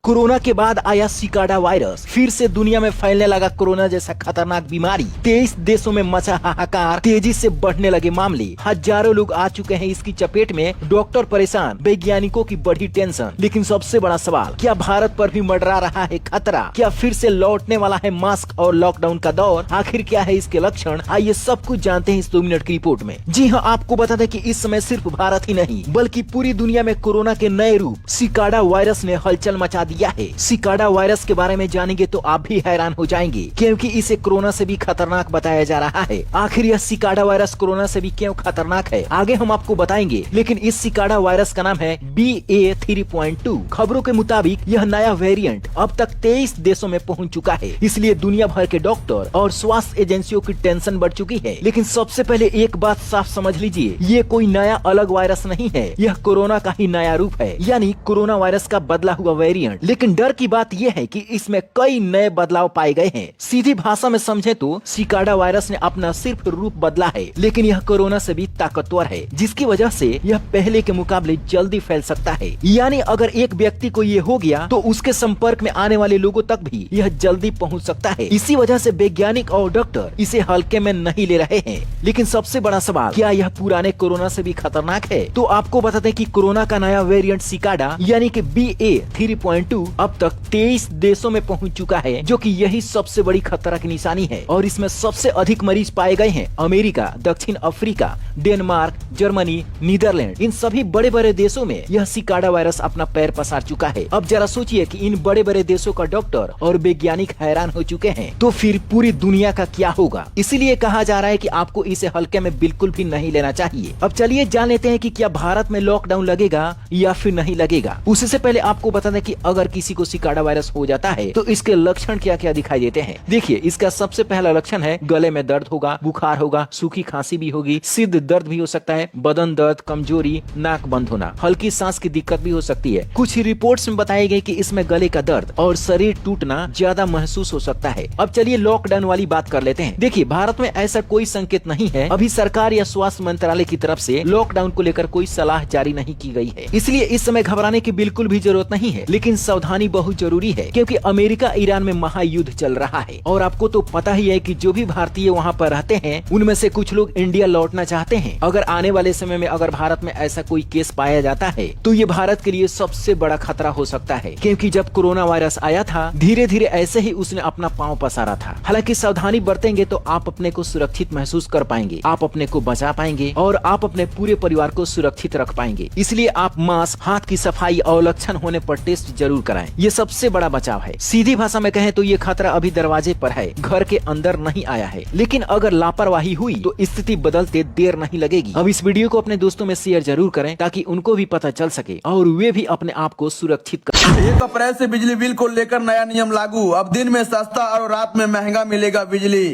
Corona के बाद आया सिकाडा वायरस, फिर से दुनिया में फैलने लगा कोरोना जैसा खतरनाक बीमारी। 23 देशों में मचा हाहाकार, तेजी से बढ़ने लगे मामले, हजारों लोग आ चुके हैं इसकी चपेट में। डॉक्टर परेशान, वैज्ञानिकों की बढ़ी टेंशन। लेकिन सबसे बड़ा सवाल, क्या भारत पर भी मंडरा रहा है खतरा? क्या फिर से लौटने वाला है मास्क और लॉकडाउन का दौर? आखिर क्या है इसके लक्षण? आइए सब कुछ जानते हैं इस 2 मिनट की रिपोर्ट में। जी हाँ, आपको बता दें कि इस समय सिर्फ भारत ही नहीं बल्कि पूरी दुनिया में कोरोना के नए रूप सिकाडा वायरस ने हलचल मचा दिया है। सिकाडा वायरस के बारे में जानेंगे तो आप भी हैरान हो जाएंगे, क्योंकि इसे कोरोना से भी खतरनाक बताया जा रहा है। आखिर यह सिकाडा वायरस कोरोना से भी क्यों खतरनाक है, आगे हम आपको बताएंगे। लेकिन इस सिकाडा वायरस का नाम है BA.3.2। खबरों के मुताबिक यह नया वेरिएंट अब तक 23 देशों में पहुंच चुका है, इसलिए दुनिया भर के डॉक्टर और स्वास्थ्य एजेंसियों की टेंशन बढ़ चुकी है। लेकिन सबसे पहले एक बात साफ समझ लीजिए, ये कोई नया अलग वायरस नहीं है, यह कोरोना का ही नया रूप है, यानी कोरोना वायरस का बदला हुआ वेरिएंट। लेकिन डर की बात यह है कि इसमें कई नए बदलाव पाए गए हैं। सीधी भाषा में समझे तो सिकाडा वायरस ने अपना सिर्फ रूप बदला है, लेकिन यह कोरोना से भी ताकतवर है, जिसकी वजह से यह पहले के मुकाबले जल्दी फैल सकता है। यानी अगर एक व्यक्ति को ये हो गया तो उसके संपर्क में आने वाले लोगों तक भी यह जल्दी पहुंच सकता है। इसी वजह से वैज्ञानिक और डॉक्टर इसे हल्के में नहीं ले रहे हैं। लेकिन सबसे बड़ा सवाल, क्या यह पुराने कोरोना से भी खतरनाक है? तो आपको बता दें कि कोरोना का नया वेरिएंट सिकाडा यानी कि BA.3.2 अब तक 23 देशों में पहुंच चुका है, जो कि यही सबसे बड़ी खतरा की निशानी है। और इसमें सबसे अधिक मरीज पाए गए हैं अमेरिका, दक्षिण अफ्रीका, डेनमार्क, जर्मनी, नीदरलैंड। इन सभी बड़े बड़े देशों में यह सिकाडा वायरस अपना पैर पसार चुका है। अब जरा सोचिए कि इन बड़े बड़े देशों का डॉक्टर और वैज्ञानिक हैरान हो चुके हैं, तो फिर पूरी दुनिया का क्या होगा? इसीलिए कहा जा रहा है कि आपको इसे हल्के में बिल्कुल भी नहीं लेना चाहिए। अब चलिए जान लेते हैं कि क्या भारत में लॉकडाउन लगेगा या फिर नहीं लगेगा। उससे पहले आपको बता दें कि अगर किसी को सिकाडा वायरस हो जाता है तो इसके लक्षण क्या क्या दिखाई देते हैं। देखिए, इसका सबसे पहला लक्षण है गले में दर्द होगा, बुखार होगा, सूखी खांसी भी होगी, सिर दर्द भी हो सकता है, बदन दर्द, कमजोरी, नाक बंद होना, हल्की सांस की दिक्कत भी हो सकती है। कुछ रिपोर्ट्स में बताई गई कि इसमें गले का दर्द और शरीर टूटना ज्यादा महसूस हो सकता है। अब चलिए लॉकडाउन वाली बात कर लेते हैं। देखिए, भारत में ऐसा कोई संकेत नहीं है, अभी सरकार या स्वास्थ्य मंत्रालय की तरफ से लॉकडाउन को लेकर कोई सलाह जारी नहीं की गई है, इसलिए इस समय घबराने की बिल्कुल भी जरूरत नहीं है। लेकिन सावधानी बहुत जरूरी है, क्योंकि अमेरिका ईरान में महायुद्ध चल रहा है और आपको तो पता ही है कि जो भी भारतीय वहाँ पर रहते हैं उनमें से कुछ लोग इंडिया लौटना चाहते हैं। अगर आने वाले समय में अगर भारत में ऐसा कोई केस पाया जाता है तो ये भारत के लिए सबसे बड़ा खतरा हो सकता है, क्योंकि जब कोरोना वायरस आया था धीरे धीरे ऐसे ही उसने अपना पांव पसारा था। हालांकि सावधानी बरतेंगे तो आप अपने को सुरक्षित महसूस कर पाएंगे, आप अपने को बचा पाएंगे और आप अपने पूरे परिवार को सुरक्षित रख पाएंगे। इसलिए आप मास्क, हाथ की सफाई और लक्षण होने पर टेस्ट जरूर कराएं। ये सबसे बड़ा बचाव है। सीधी भाषा में कहें तो ये खतरा अभी दरवाजे पर है, घर के अंदर नहीं आया है। लेकिन अगर लापरवाही हुई तो स्थिति बदलते देर नहीं लगेगी। अब इस वीडियो को अपने दोस्तों में शेयर जरूर करें, ताकि उनको भी पता चल सके और वे भी अपने आप को सुरक्षित करें। 1 अप्रैल से बिजली बिल को लेकर नया नियम लागू। अब दिन में सस्ता और रात में महंगा मिलेगा बिजली।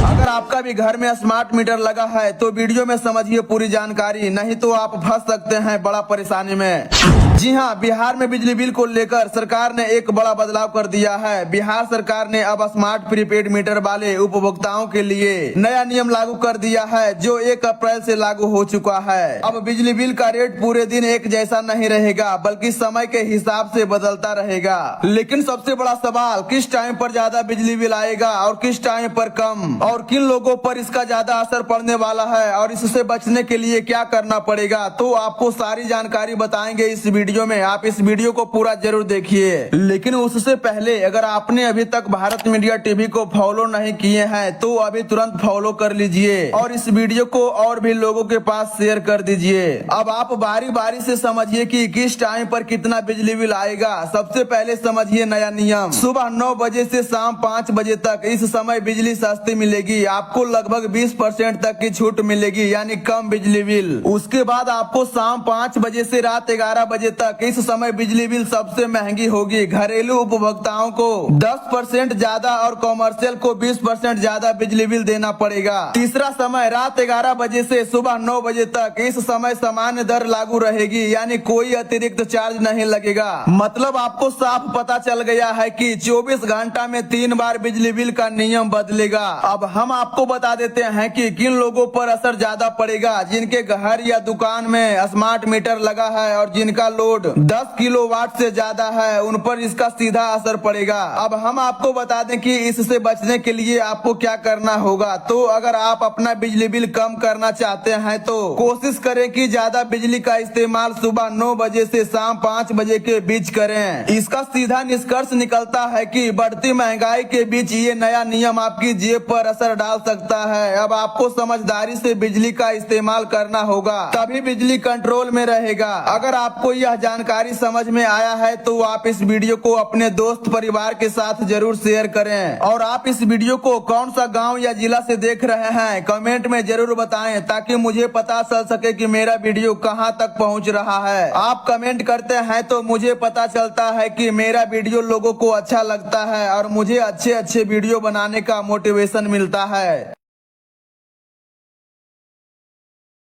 अगर आपका भी घर में स्मार्ट मीटर लगा है तो वीडियो में समझिए पूरी जानकारी, नहीं तो आप फंस सकते हैं बड़ा परेशानी में। जी हां, बिहार में बिजली बिल को लेकर सरकार ने एक बड़ा बदलाव कर दिया है। बिहार सरकार ने अब स्मार्ट प्रीपेड मीटर वाले उपभोक्ताओं के लिए नया नियम लागू कर दिया है, जो 1 अप्रैल से लागू हो चुका है। अब बिजली बिल का रेट पूरे दिन एक जैसा नहीं रहेगा, बल्कि समय के हिसाब से बदलता रहेगा। लेकिन सबसे बड़ा सवाल, किस टाइम पर ज्यादा बिजली बिल आएगा और किस टाइम पर कम, और किन लोगों पर इसका ज्यादा असर पड़ने वाला है और इससे बचने के लिए क्या करना पड़ेगा, तो आपको सारी जानकारी बताएंगे इस वीडियो में। आप इस वीडियो को पूरा जरूर देखिए। लेकिन उससे पहले अगर आपने अभी तक भारत मीडिया टीवी को फॉलो नहीं किए हैं तो अभी तुरंत फॉलो कर लीजिए और इस वीडियो को और भी लोगों के पास शेयर कर दीजिए। अब आप बारी बारी से समझिए कि किस टाइम पर कितना बिजली बिल आएगा। सबसे पहले समझिए नया नियम। सुबह 9 बजे से शाम 5 बजे तक इस समय बिजली सस्ती मिलेगी। आपको लगभग 20% तक की छूट मिलेगी, यानी कम बिजली बिल। उसके बाद आपको शाम 5 बजे से रात 11 बजे तक इस समय बिजली बिल सबसे महंगी होगी। घरेलू उपभोक्ताओं को 10% ज्यादा और कॉमर्शियल को 20% ज्यादा बिजली बिल देना पड़ेगा। तीसरा समय रात 11 बजे से सुबह 9 बजे तक इस समय सामान्य दर लागू रहेगी, यानी कोई अतिरिक्त चार्ज नहीं लगेगा। मतलब आपको साफ पता चल गया है कि 24 घंटा में 3 बार बिजली बिल का नियम बदलेगा। अब हम आपको बता देते हैं कि किन लोगों पर असर ज्यादा पड़ेगा, जिनके घर या दुकान में स्मार्ट मीटर लगा है और जिनका लोड 10 किलोवाट से ज्यादा है, उन पर इसका सीधा असर पड़ेगा। अब हम आपको बता दें कि इससे बचने के लिए आपको क्या करना होगा। तो अगर आप अपना बिजली बिल कम करना चाहते हैं तो कोशिश करें कि ज्यादा बिजली का इस्तेमाल सुबह 9 बजे से शाम 5 बजे के बीच करें। इसका सीधा निष्कर्ष निकलता है कि बढ़ती महंगाई के बीच ये नया नियम आपकी जेब पर असर डाल सकता है। अब आपको समझदारी से बिजली का इस्तेमाल करना होगा, तभी बिजली कंट्रोल में रहेगा। अगर आपको यह जानकारी समझ में आया है तो आप इस वीडियो को अपने दोस्त परिवार के साथ जरूर शेयर करें। और आप इस वीडियो को कौन सा गाँव या जिला से देख रहे हैं कमेंट में जरूर बताएं, ताकि मुझे पता चल सके कि मेरा वीडियो कहां तक पहुंच रहा है। आप कमेंट करते हैं तो मुझे पता चलता है कि मेरा वीडियो लोगों को अच्छा लगता है और मुझे अच्छे वीडियो बनाने का मोटिवेशन मिलता है।